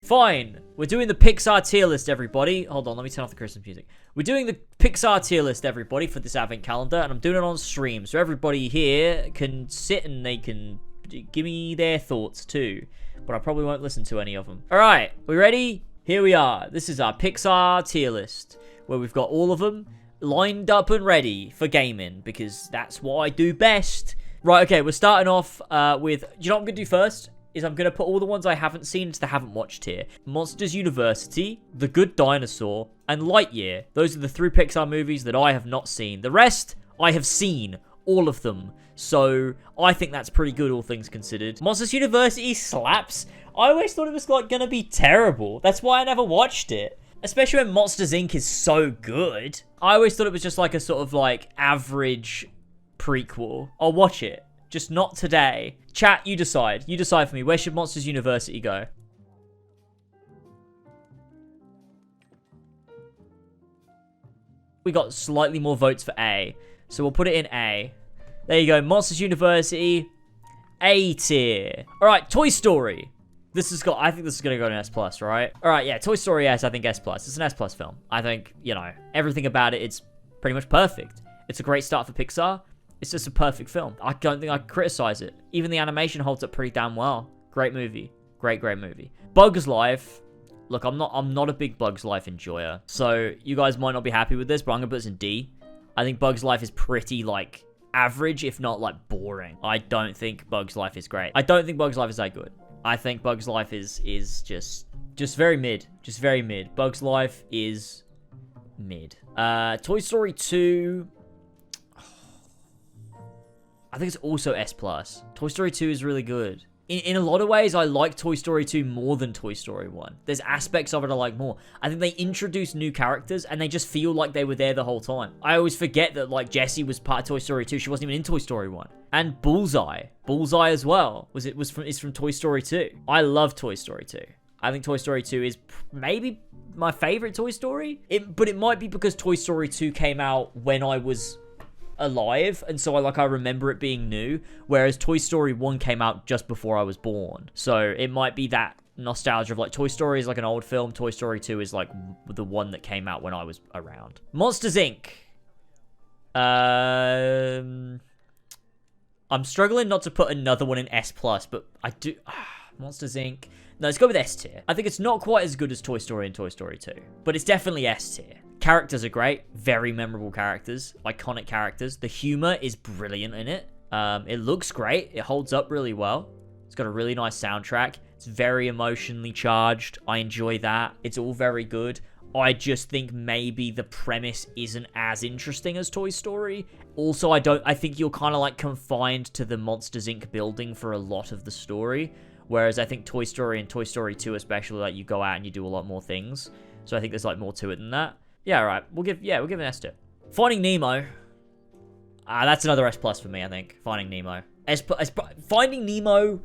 Fine. We're doing the Pixar tier list, everybody. Hold on, let me turn off the Christmas music. We're doing the Pixar tier list, everybody, for this advent calendar, and I'm doing it on stream, so everybody here can sit and they can give me their thoughts too, but I probably won't listen to any of them. All right, we ready? Here we are. This is our Pixar tier list, where we've got all of them lined up and ready for gaming, because that's what I do best. Right, okay, we're starting off with, do you know what I'm going to do first? Is I'm going to put all the ones I haven't seen into the haven't watched here. Monsters University, The Good Dinosaur, and Lightyear. Those are the 3 Pixar movies that I have not seen. The rest, I have seen. All of them. So, I think that's pretty good, all things considered. Monsters University slaps. I always thought it was, like, going to be terrible. That's why I never watched it. Especially when Monsters, Inc. is so good. I always thought it was just, like, a sort of, like, average prequel. I'll watch it. Just not today. Chat, you decide. You decide for me. Where should Monsters University go? We got slightly more votes for A. So we'll put it in A. There you go. Monsters University. A tier. Alright, Toy Story. I think this is going to go to S+, right? Alright, yeah. Toy Story S, I think S+. It's an S+ film. I think, you know, everything about it, it's pretty much perfect. It's a great start for Pixar. It's just a perfect film. I don't think I can criticize it. Even the animation holds up pretty damn well. Great movie. Great movie. Bugs Life. Look, I'm not a big Bugs Life enjoyer. So, you guys might not be happy with this, but I'm going to put this in D. I think Bugs Life is pretty, like, average, if not, like, boring. I don't think Bugs Life is great. I don't think Bugs Life is that good. I think Bugs Life is just very mid. Just very mid. Bugs Life is mid. Toy Story 2... I think it's also S+. Toy Story 2 is really good. In a lot of ways, I like Toy Story 2 more than Toy Story 1. There's aspects of it I like more. I think they introduced new characters, and they just feel like they were there the whole time. I always forget that, like, Jessie was part of Toy Story 2. She wasn't even in Toy Story 1. And Bullseye. Bullseye as well. Is from Toy Story 2. I love Toy Story 2. I think Toy Story 2 is maybe my favorite Toy Story. But it might be because Toy Story 2 came out when I was alive, and so I remember it being new, whereas Toy Story 1 came out just before I was born. So it might be that nostalgia of, like, Toy Story is like an old film, Toy Story 2 is like the one that came out when I was around. Monsters, Inc. I'm struggling not to put another one in S+, but I do... Monsters, Inc. No, let's go with S tier. I think it's not quite as good as Toy Story and Toy Story 2, but it's definitely S tier. Characters are great. Very memorable characters. Iconic characters. The humor is brilliant in it. It looks great. It holds up really well. It's got a really nice soundtrack. It's very emotionally charged. I enjoy that. It's all very good. I just think maybe the premise isn't as interesting as Toy Story. Also, I think you're kind of, like, confined to the Monsters, Inc. building for a lot of the story. Whereas I think Toy Story and Toy Story 2 especially, like, you go out and you do a lot more things. So I think there's, like, more to it than that. Yeah, alright. We'll give an S to it. Finding Nemo. That's another S+ for me, I think. Finding Nemo. Finding Nemo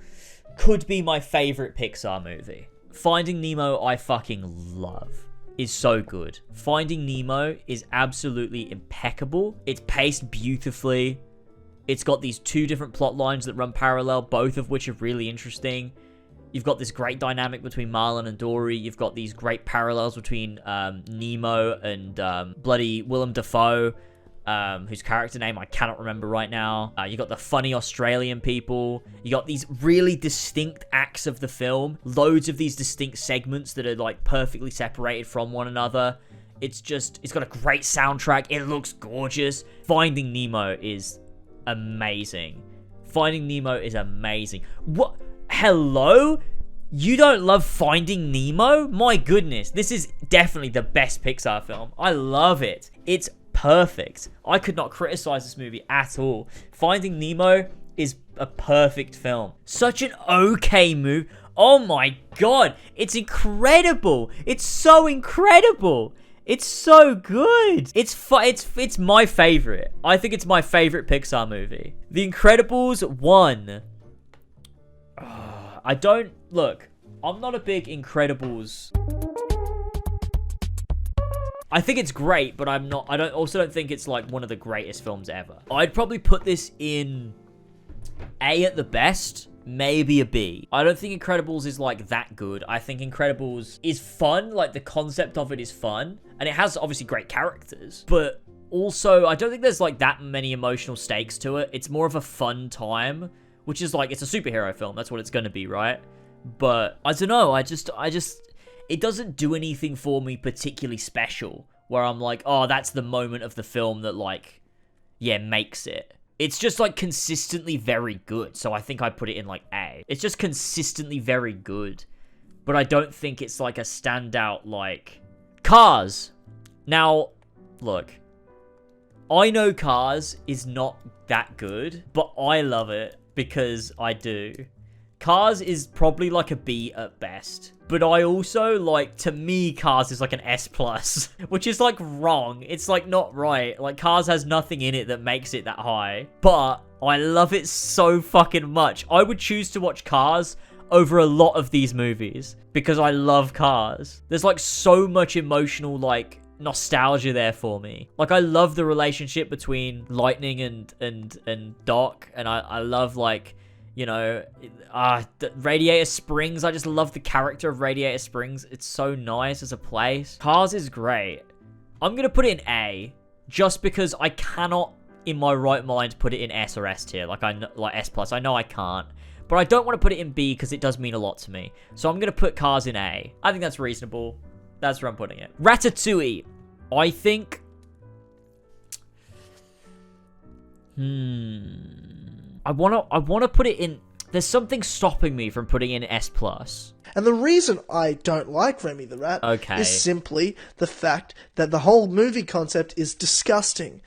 could be my favorite Pixar movie. Finding Nemo, I fucking love. Is so good. Finding Nemo is absolutely impeccable. It's paced beautifully. It's got these 2 different plot lines that run parallel, both of which are really interesting. You've got this great dynamic between Marlin and Dory. You've got these great parallels between Nemo and bloody Willem Dafoe, whose character name I cannot remember right now. You got the funny Australian people. You got these really distinct acts of the film. Loads of these distinct segments that are, like, perfectly separated from one another. It's got a great soundtrack. It looks gorgeous. Finding Nemo is amazing. Finding Nemo is amazing. What? Hello? You don't love Finding Nemo? My goodness, this is definitely the best Pixar film. I love it. It's perfect. I could not criticize this movie at all. Finding Nemo is a perfect film. Such an okay movie. Oh my god, it's incredible. It's so incredible. It's so good. It's my favorite. I think it's my favorite Pixar movie. The Incredibles 1. Look, I'm not a big Incredibles. I think it's great, but I don't think it's, like, one of the greatest films ever. I'd probably put this in A at the best. maybe a B. I don't think Incredibles is like that good. I think Incredibles is fun, like the concept of it is fun, and it has obviously great characters, but also I don't think there's like that many emotional stakes to it. It's more of a fun time, which is like, it's a superhero film, that's what it's going to be, right? But I don't know, I just it doesn't do anything for me particularly special where I'm like, oh, that's the moment of the film that like, yeah, makes it. It's just like consistently very good. So I think I put it in like A. It's just consistently very good. But I don't think it's like a standout like Cars. Now, look, I know Cars is not that good, but I love it because I do. Cars is probably like a B at best. But I also, like, to me, Cars is like an S+, which is, like, wrong. It's, like, not right. Like, Cars has nothing in it that makes it that high. But I love it so fucking much. I would choose to watch Cars over a lot of these movies because I love Cars. There's, like, so much emotional, like, nostalgia there for me. Like, I love the relationship between Lightning and Doc. And I love, like, you know, Radiator Springs. I just love the character of Radiator Springs. It's so nice as a place. Cars is great. I'm going to put it in A, just because I cannot, in my right mind, put it in S or S tier. Like S+. I know I can't. But I don't want to put it in B, because it does mean a lot to me. So I'm going to put Cars in A. I think that's reasonable. That's where I'm putting it. Ratatouille. I think... I wanna put it in... There's something stopping me from putting in S+. And the reason I don't like Remy the Rat is simply the fact that the whole movie concept is disgusting.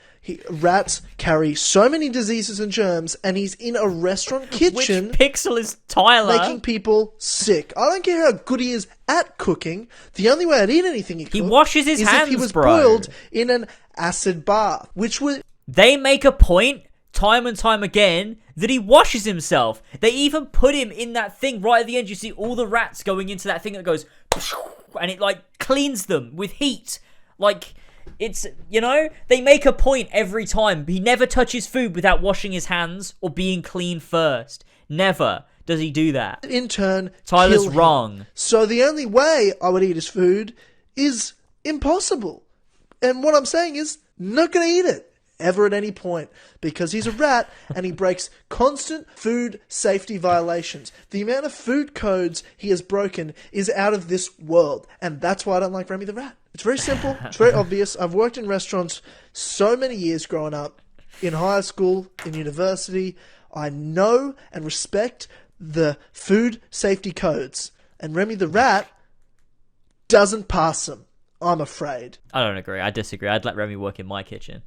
Rats carry so many diseases and germs, and he's in a restaurant kitchen... Which pixel is Tyler? ...making people sick. I don't care how good he is at cooking. The only way I'd eat anything he washes his hands, if he was bro. boiled in an acid bath, which would... They make a point... time and time again, that he washes himself. They even put him in that thing right at the end. You see all the rats going into that thing that goes, and it like cleans them with heat. Like, it's, you know, they make a point every time. He never touches food without washing his hands or being clean first. Never does he do that. In turn, Tyler's wrong. So the only way I would eat his food is impossible. And what I'm saying is, not gonna eat it. Ever at any point, because he's a rat and he breaks constant food safety violations. The amount of food codes he has broken is out of this world, and that's why I don't like Remy the Rat. It's very simple, it's very obvious. I've worked in restaurants so many years growing up, in high school, in university. I know and respect the food safety codes, and Remy the Rat doesn't pass them, I'm afraid. I don't agree, I disagree. I'd let Remy work in my kitchen.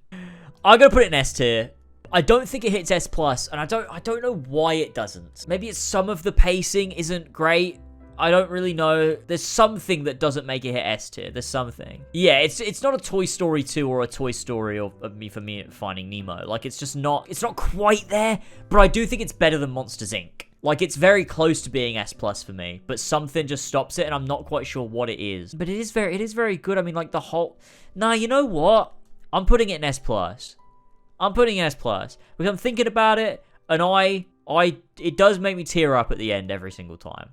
I'm going to put it in S tier. I don't think it hits S+, and I don't know why it doesn't. Maybe it's some of the pacing isn't great. I don't really know. There's something that doesn't make it hit S tier. There's something. Yeah, it's not a Toy Story 2 or a Toy Story or for me Finding Nemo. Like, it's just not, it's not quite there, but I do think it's better than Monsters, Inc. Like, it's very close to being S+ for me, but something just stops it, and I'm not quite sure what it is. But it is very good. I mean, like, the whole... Nah, you know what? I'm putting it in S+. I'm putting it in S+. Because I'm thinking about it, and it does make me tear up at the end every single time.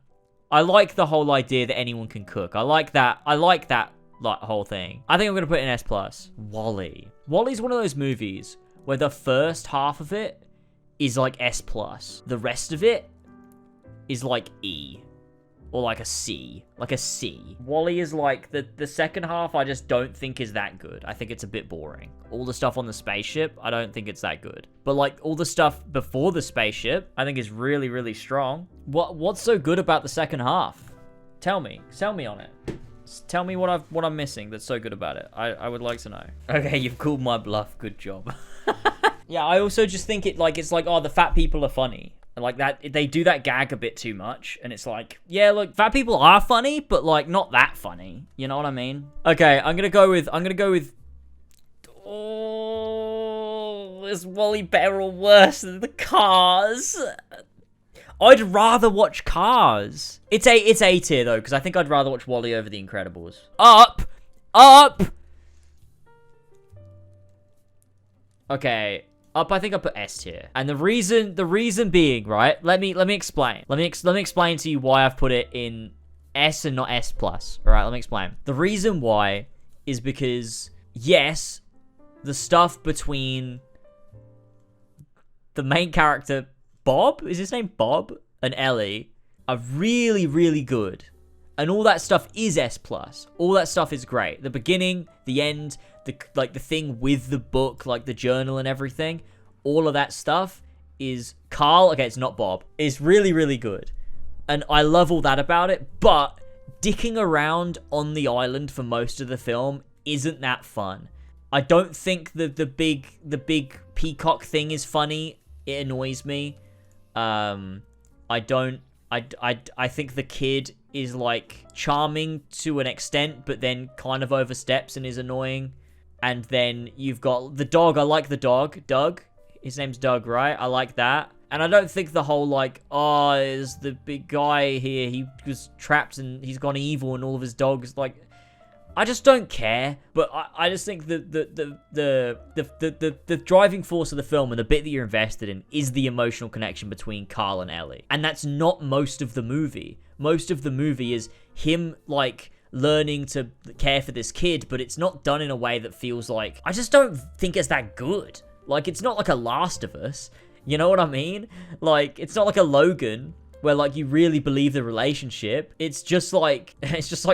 I like the whole idea that anyone can cook. I like that like, whole thing. I think I'm going to put it in S+. WALL-E. WALL-E's one of those movies where the first half of it is like S+. The rest of it is like E. Or like a C. Like a C. WALL-E is like, the second half I just don't think is that good. I think it's a bit boring. All the stuff on the spaceship, I don't think it's that good. But like, all the stuff before the spaceship, I think is really, really strong. What's so good about the second half? Tell me. Sell me on it. Tell me what I'm missing that's so good about it. I would like to know. Okay, you've called my bluff. Good job. Yeah, I also just think it's like, oh, the fat people are funny. Like, that, they do that gag a bit too much, and it's like, yeah, look, fat people are funny, but like, not that funny. You know what I mean? Okay, I'm gonna go with, oh, is WALL-E better or worse than the Cars? I'd rather watch Cars. It's A tier though, because I think I'd rather watch WALL-E over The Incredibles. Up! Okay, I think I put S tier. And the reason being, right? Let me explain. Let me explain to you why I've put it in S and not S+. All right, let me explain. The reason why is because, yes, the stuff between the main character, Bob? Is his name Bob? And Ellie are really, really good. And all that stuff is S+. All that stuff is great. The beginning, the end, the thing with the book, like the journal and everything, all of that stuff is Carl. Okay, it's not Bob. It's really, really good. And I love all that about it, but dicking around on the island for most of the film isn't that fun. I don't think the big peacock thing is funny. It annoys me. I think the kid is like charming to an extent, but then kind of oversteps and is annoying. And then you've got the dog. I like the dog, Doug. His name's Doug, right? I like that. And I don't think the whole like, oh, is the big guy here, he was trapped and he's gone evil and all of his dogs, like, I just don't care. But I just think the driving force of the film and the bit that you're invested in is the emotional connection between Carl and Ellie. And that's not most of the movie. Most of the movie is him, like, learning to care for this kid, but it's not done in a way that feels like, I just don't think it's that good. Like, it's not like a Last of Us. You know what I mean? Like, it's not like a Logan where, like, you really believe the relationship. It's just like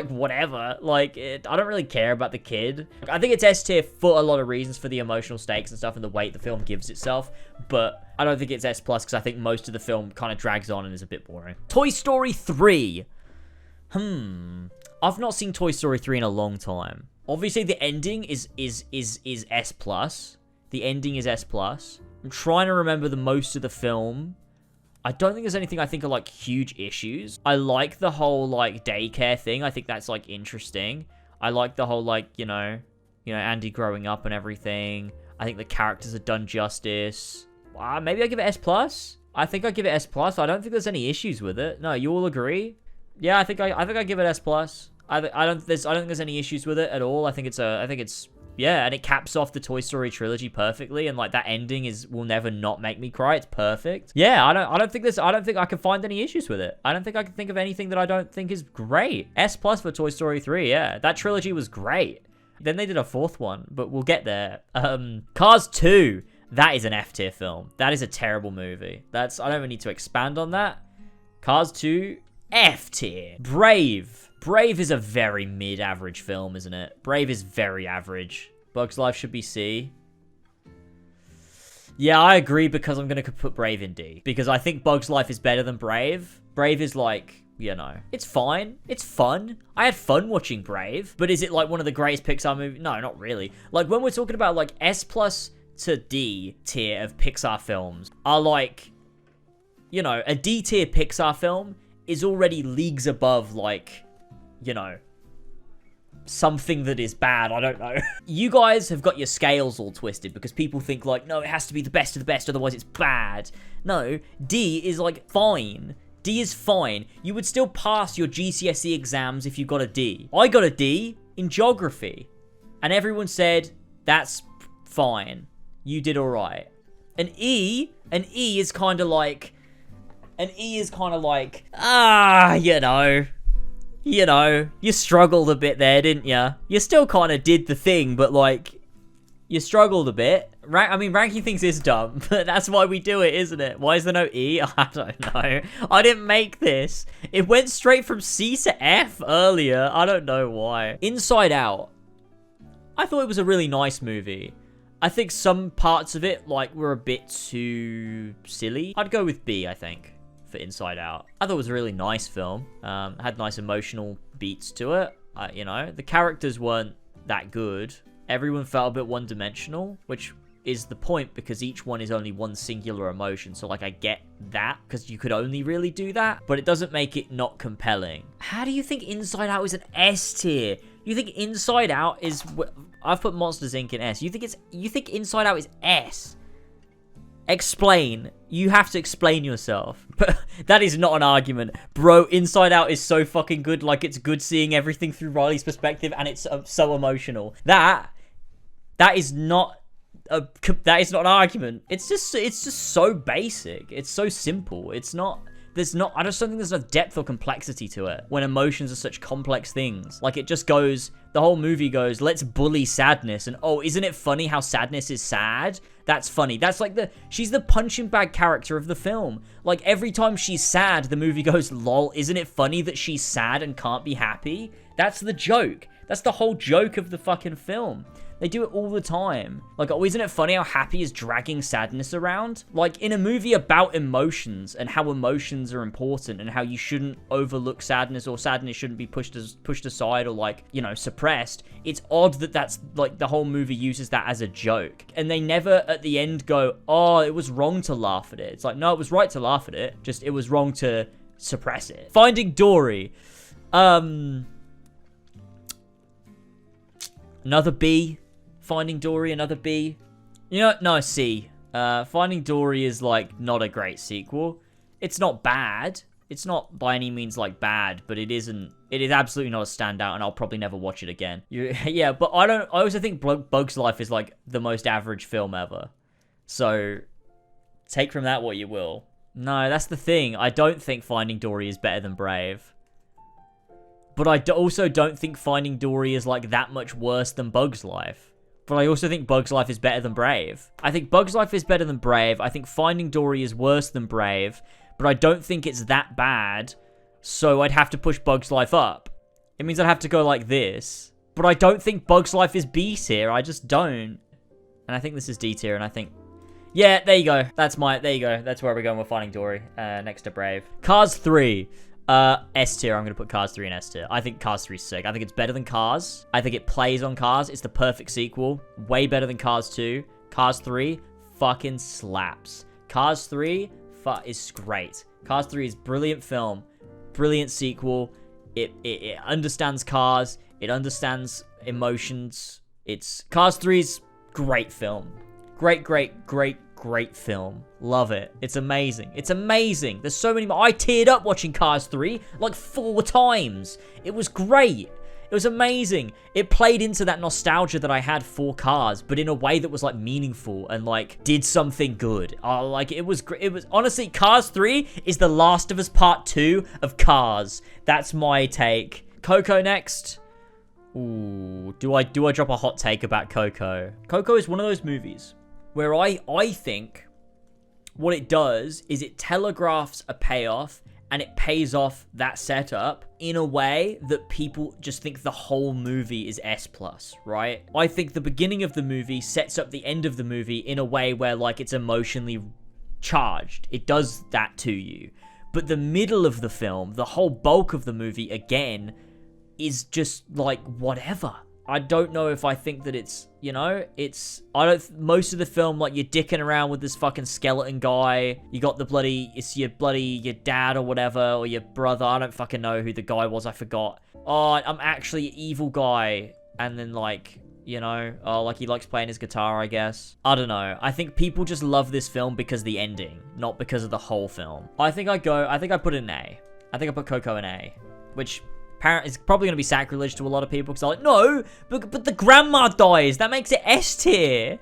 whatever. Like, I don't really care about the kid. I think it's S tier for a lot of reasons, for the emotional stakes and stuff and the weight the film gives itself. But I don't think it's S+ because I think most of the film kind of drags on and is a bit boring. Toy Story 3. I've not seen Toy Story 3 in a long time. Obviously, the ending is S+. The ending is S+. I'm trying to remember the most of the film. I don't think there's anything I think are, like, huge issues. I like the whole, like, daycare thing. I think that's, like, interesting. I like the whole, like, you know, Andy growing up and everything. I think the characters are done justice. Maybe I give it S+. I think I give it S+. I don't think there's any issues with it. No, you all agree? Yeah, I think I give it S+. I don't think there's any issues with it at all. I think it's yeah, and it caps off the Toy Story trilogy perfectly, and like that ending will never not make me cry. It's perfect. Yeah, I don't think I can find any issues with it. I don't think I can think of anything that I don't think is great. S+ for Toy Story 3. Yeah, that trilogy was great. Then they did a fourth one, but we'll get there. Cars 2. That is an F tier film. That is a terrible movie. I don't even need to expand on that. Cars 2, F tier. Brave. Brave is a very mid-average film, isn't it? Brave is very average. Bug's Life should be C. Yeah, I agree, because I'm going to put Brave in D. Because I think Bug's Life is better than Brave. Brave is like, you know, it's fine. It's fun. I had fun watching Brave. But is it like one of the greatest Pixar movies? No, not really. Like, when we're talking about like S+ to D tier of Pixar films are like, you know, a D tier Pixar film is already leagues above, like, you know, something that is bad. I don't know. You guys have got your scales all twisted because people think like, no, it has to be the best of the best, otherwise it's bad. No, D is like fine. D is fine. You would still pass your GCSE exams if you got a D. I got a D in geography, and everyone said, that's fine. You did all right. An E is kind of like, you know, you struggled a bit there, didn't you? You still kind of did the thing, but, like, you struggled a bit. I mean, ranking things is dumb, but that's why we do it, isn't it? Why is there no E? I don't know. I didn't make this. It went straight from C to F earlier. I don't know why. Inside Out. I thought it was a really nice movie. I think some parts of it, like, were a bit too silly. I'd go with B, I think, for Inside Out. I thought it was a really nice film. Had nice emotional beats to it. You know, the characters weren't that good. Everyone felt a bit one-dimensional, which is the point because each one is only one singular emotion. So, like, I get that because you could only really do that, but it doesn't make it not compelling. How do you think Inside Out is an S tier? You think Inside Out is... I've put Monsters, Inc. in S. You think Inside Out is S? Explain. You have to explain yourself. But that is not an argument. Bro, Inside Out is so fucking good. Like, it's good seeing everything through Riley's perspective, and it's so emotional. That is not that is not an argument. It's just so basic. It's so simple. I just don't think there's enough depth or complexity to it when emotions are such complex things. Like, it just goes, the whole movie goes, let's bully sadness. And, oh, isn't it funny how sadness is sad? That's funny. That's like she's the punching bag character of the film. Like, every time she's sad, the movie goes, lol, isn't it funny that she's sad and can't be happy? That's the joke. That's the whole joke of the fucking film. They do it all the time. Like, oh, isn't it funny how happy is dragging sadness around? Like, in a movie about emotions and how emotions are important and how you shouldn't overlook sadness, or sadness shouldn't be pushed aside or, like, you know, suppressed, it's odd that that's, like, the whole movie uses that as a joke. And they never, at the end, go, oh, it was wrong to laugh at it. It's like, no, it was right to laugh at it. Just, it was wrong to suppress it. Finding Dory. Another B. Finding Dory, another B. You know, no, C. Finding Dory is, like, not a great sequel. It's not bad. It's not by any means, like, bad, but it is absolutely not a standout, and I'll probably never watch it again. Yeah, but I also think Bug's Life is, like, the most average film ever. So, take from that what you will. No, that's the thing. I don't think Finding Dory is better than Brave. But I also don't think Finding Dory is, like, that much worse than Bug's Life. But I also think Bug's Life is better than Brave. I think Bug's Life is better than Brave. I think Finding Dory is worse than Brave. But I don't think it's that bad. So I'd have to push Bug's Life up. It means I'd have to go like this. But I don't think Bug's Life is B tier. I just don't. And I think this is D tier. And I think... yeah, there you go. There you go. That's where we're going with Finding Dory. Next to Brave. Cars 3. S tier. I'm gonna put Cars 3 in S tier. I think Cars 3 is sick. I think it's better than Cars. I think it plays on Cars. It's the perfect sequel. Way better than Cars 2. Cars 3 fucking slaps. Cars 3 is great. Cars 3 is brilliant film. Brilliant sequel. It understands cars. It understands emotions. Cars 3's great film. Great film. Love it. It's amazing. It's amazing. There's so many more. I teared up watching Cars 3 like 4 times. It was great. It was amazing. It played into that nostalgia that I had for Cars, but in a way that was like meaningful and like did something good. Like it was honestly, Cars 3 is the Last of Us Part 2 of Cars. That's my take. Coco next. Ooh, do I drop a hot take about Coco? Coco is one of those movies where I think what it does is it telegraphs a payoff and it pays off that setup in a way that people just think the whole movie is S+, right? I think the beginning of the movie sets up the end of the movie in a way where, like, it's emotionally charged. It does that to you. But the middle of the film, the whole bulk of the movie, again, is just, like, whatever. I don't know if I think that it's, you know, most of the film, like, you're dicking around with this fucking skeleton guy. You got your dad or whatever, or your brother. I don't fucking know who the guy was. I forgot. Oh, I'm actually an evil guy. And then, like, you know, like, he likes playing his guitar, I guess. I don't know. I think people just love this film because of the ending, not because of the whole film. I think I put it in A. I think I put Coco in A, which... it's probably going to be sacrilege to a lot of people because they're like, no, but the grandma dies. That makes it S tier.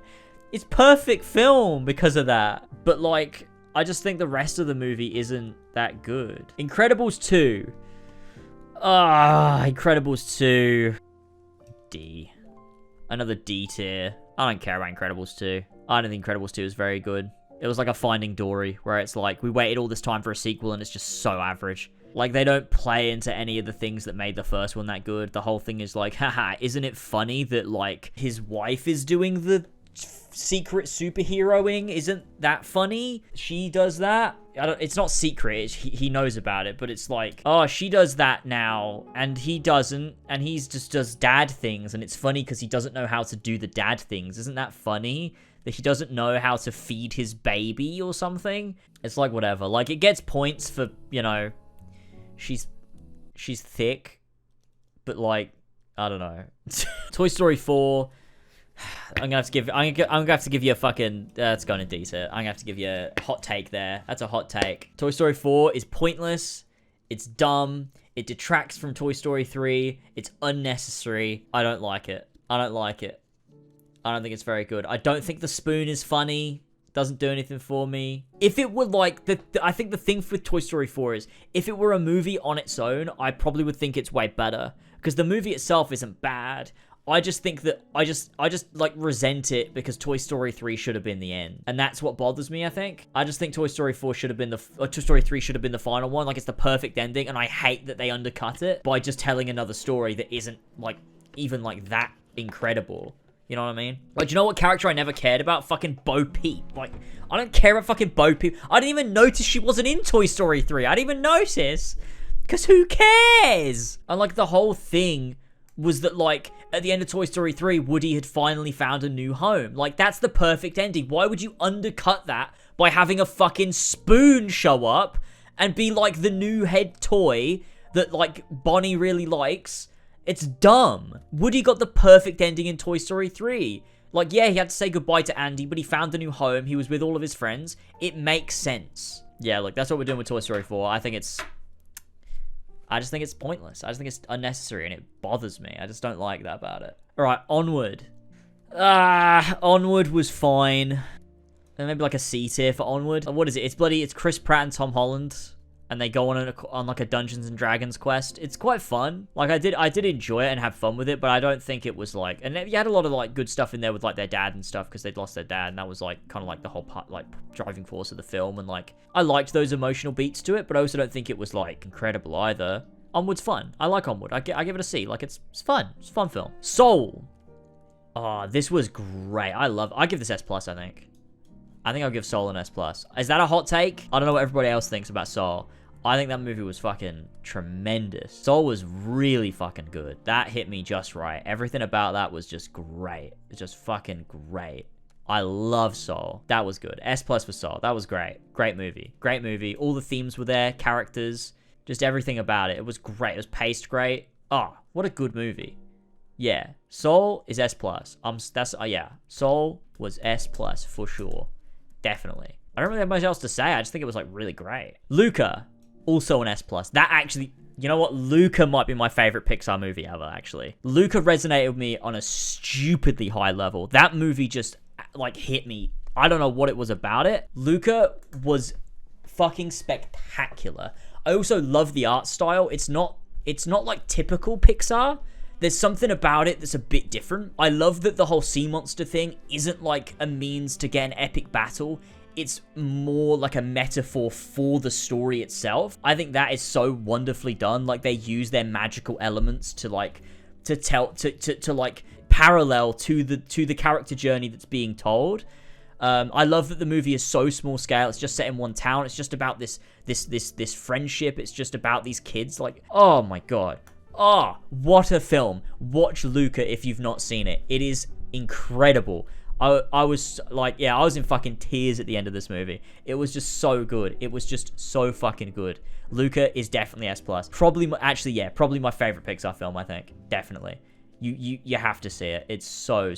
It's perfect film because of that. But, like, I just think the rest of the movie isn't that good. Incredibles 2. Incredibles 2. D. Another D tier. I don't care about Incredibles 2. I don't think Incredibles 2 is very good. It was like a Finding Dory where it's like, we waited all this time for a sequel and it's just so average. Like, they don't play into any of the things that made the first one that good. The whole thing is like, haha, isn't it funny that, like, his wife is doing the secret superheroing? Isn't that funny? She does that? It's not secret. He knows about it, but it's like, oh, she does that now, and he doesn't, and he just does dad things, and it's funny because he doesn't know how to do the dad things. Isn't that funny? That he doesn't know how to feed his baby or something? It's like, whatever. Like, it gets points for, you know... She's thick, but, like, I don't know. Toy Story 4. I'm gonna have to give you a fucking. It's going to D tier. I'm gonna have to give you a hot take there. That's a hot take. Toy Story 4 is pointless. It's dumb. It detracts from Toy Story 3. It's unnecessary. I don't like it. I don't think it's very good. I don't think the spoon is funny. Doesn't do anything for me. If it were like, I think the thing with Toy Story 4 is, if it were a movie on its own, I probably would think it's way better. Because the movie itself isn't bad. I just think that, I just like resent it because Toy Story 3 should have been the end. And that's what bothers me, I think. I just think Toy Story 4 should have been Toy Story 3 should have been the final one. Like, it's the perfect ending, and I hate that they undercut it by just telling another story that isn't, like, even, like, that incredible. You know what I mean? Like, do you know what character I never cared about? Fucking Bo Peep. Like, I don't care about fucking Bo Peep. I didn't even notice she wasn't in Toy Story 3. I didn't even notice. Because who cares? And, like, the whole thing was that, like, at the end of Toy Story 3, Woody had finally found a new home. Like, that's the perfect ending. Why would you undercut that by having a fucking spoon show up and be, like, the new head toy that, like, Bonnie really likes? It's dumb. Woody got the perfect ending in Toy Story 3. Like, yeah, he had to say goodbye to Andy, but he found a new home. He was with all of his friends. It makes sense. Yeah, look, that's what we're doing with Toy Story 4. I just think it's pointless. I just think it's unnecessary, and it bothers me. I just don't like that about it. All right, Onward. Onward was fine. Maybe like a C tier for Onward. What is it? It's Chris Pratt and Tom Holland, and they go on like a Dungeons and Dragons quest. It's quite fun. Like, I did enjoy it and have fun with it, but I don't think it was like, and you had a lot of like good stuff in there with like their dad and stuff, because they'd lost their dad, and that was like kind of like the whole part, like driving force of the film, and like I liked those emotional beats to it, but I also don't think it was like incredible either. Onward's fun. I like Onward. I give it a C. Like, it's fun. It's a fun film. Soul. Oh, this was great. I give this S+, I think. I think I'll give Soul an S+. Is that a hot take? I don't know what everybody else thinks about Soul. I think that movie was fucking tremendous. Soul was really fucking good. That hit me just right. Everything about that was just great. It's just fucking great. I love Soul. That was good. S+ for Soul. That was great. Great movie. Great movie. All the themes were there. Characters. Just everything about it. It was great. It was paced great. Oh, what a good movie. Yeah. Soul is S+. Yeah. Soul was S+ for sure. Definitely. I don't really have much else to say. I just think it was like really great. Luca, also an S+. That actually, you know what? Luca might be my favorite Pixar movie ever, actually. Luca resonated with me on a stupidly high level. That movie just like hit me. I don't know what it was about it. Luca was fucking spectacular. I also love the art style. It's not like typical Pixar. There's something about it that's a bit different. I love that the whole sea monster thing isn't like a means to get an epic battle. It's more like a metaphor for the story itself. I think that is so wonderfully done. Like, they use their magical elements to like parallel to the character journey that's being told. I love that the movie is so small scale. It's just set in one town. It's just about this friendship. It's just about these kids. Like, oh my god. Oh, what a film. Watch Luca if you've not seen it. It is incredible. I was like, yeah, I was in fucking tears at the end of this movie. It was just so good. It was just so fucking good. Luca is definitely S+. Probably my favorite Pixar film, I think. Definitely. You have to see it. It's so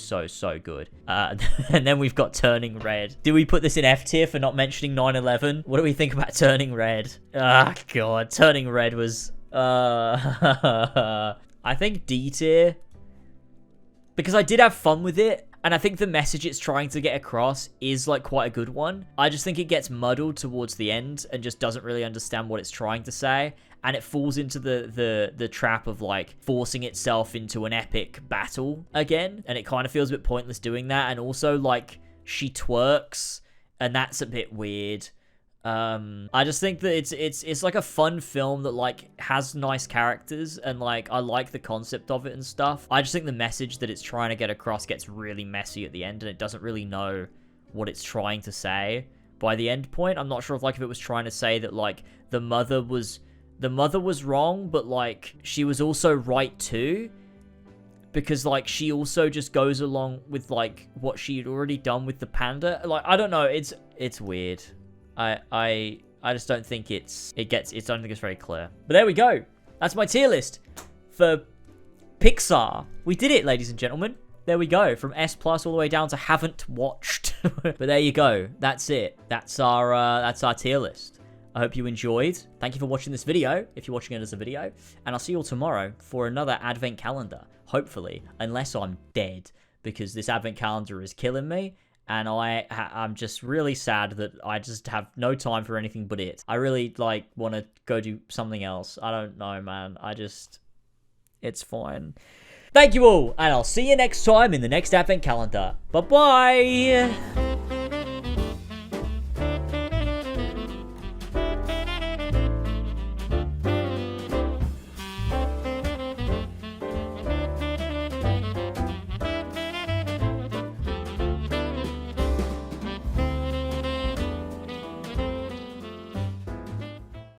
good. And then we've got Turning Red. Do we put this in F tier for not mentioning 9/11? What do we think about Turning Red? Ah, God. Turning Red was... I think D tier. Because I did have fun with it. And I think the message it's trying to get across is like quite a good one. I just think it gets muddled towards the end and just doesn't really understand what it's trying to say. And it falls into the trap of like forcing itself into an epic battle again. And it kind of feels a bit pointless doing that. And also like she twerks and that's a bit weird. I just think that it's like a fun film that like has nice characters and like I like the concept of it and stuff. I just think the message that it's trying to get across gets really messy at the end and it doesn't really know what it's trying to say by the end point. I'm not sure if it was trying to say that like the mother was wrong, but like she was also right too, because like she also just goes along with like what she had already done with the panda. Like, I don't know, it's weird. I just don't think I don't think it's very clear. But there we go. That's my tier list for Pixar. We did it, ladies and gentlemen. There we go. From S+ all the way down to haven't watched. But there you go. That's it. That's our tier list. I hope you enjoyed. Thank you for watching this video, if you're watching it as a video. And I'll see you all tomorrow for another advent calendar. Hopefully, unless I'm dead. because this advent calendar is killing me. And I'm just really sad that I just have no time for anything but it. I really, like, want to go do something else. I don't know, man. It's fine. Thank you all, and I'll see you next time in the next advent calendar. Bye-bye!